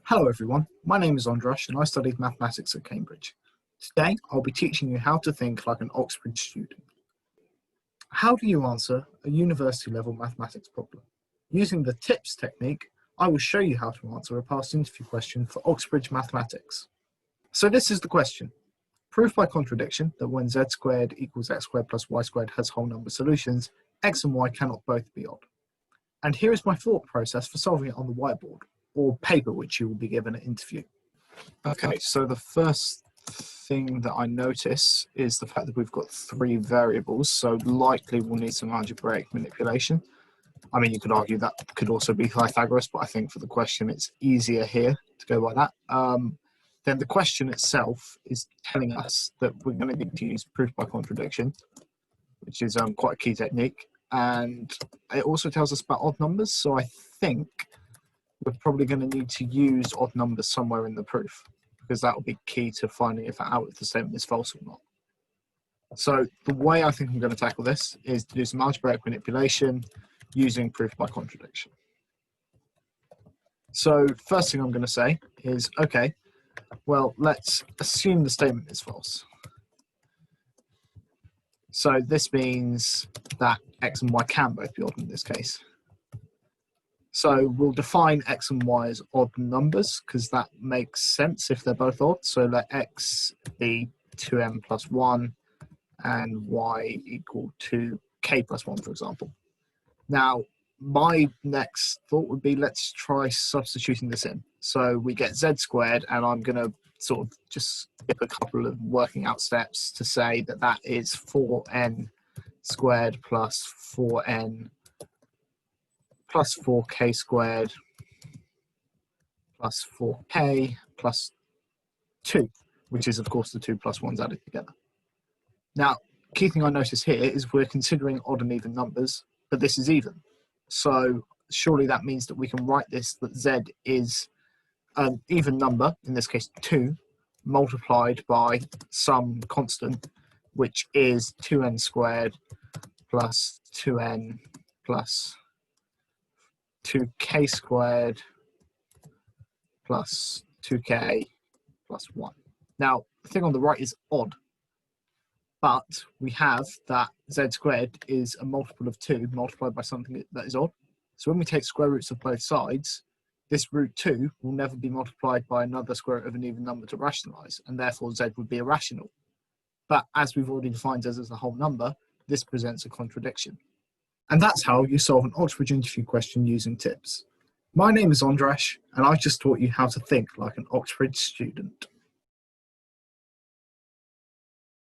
Hello everyone, my name is Andras and I studied mathematics at Cambridge. Today I'll be teaching you how to think like an Oxbridge student. How do you answer a university level mathematics problem? Using the TIPS technique, I will show you how to answer a past interview question for Oxbridge mathematics. So this is the question. Prove by contradiction that when z squared equals x squared plus y squared has whole number solutions, x and y cannot both be odd. And here is my thought process for solving it on the whiteboard, or paper which you will be given at interview. Okay, so the first thing that I notice is the fact that we've got three variables, so likely we'll need some algebraic manipulation. I mean, you could argue that could also be Pythagoras, but I think for the question it's easier here to go by that. Then the question itself is telling us that we're going to need to use proof by contradiction, which is quite a key technique, and it also tells us about odd numbers, so I think we're probably going to need to use odd numbers somewhere in the proof, because that will be key to finding if the statement is false or not. So the way I think I'm going to tackle this is to do some algebraic manipulation using proof by contradiction. So first thing I'm going to say is, okay, well, let's assume the statement is false. So this means that x and y can both be odd in this case. So we'll define x and y as odd numbers because that makes sense if they're both odd. So let x be 2m plus 1 and y equal to k plus 1, for example. Now, my next thought would be let's try substituting this in. So we get z squared, and I'm going to sort of just skip a couple of working out steps to say that that is 4n squared plus 4n plus 4k squared plus 4k plus 2, which is of course the 2 plus 1's added together. Now, key thing I notice here is we're considering odd and even numbers, but this is even. So surely that means that we can write this that z is an even number, in this case 2, multiplied by some constant, which is 2n squared plus 2n plus 2k squared plus 2k plus 1. Now, the thing on the right is odd, but we have that z squared is a multiple of 2 multiplied by something that is odd. So when we take square roots of both sides, this root 2 will never be multiplied by another square root of an even number to rationalise, and therefore z would be irrational. But as we've already defined z as a whole number, this presents a contradiction. And that's how you solve an Oxbridge interview question using TIPS. My name is Andras, and I've just taught you how to think like an Oxbridge student.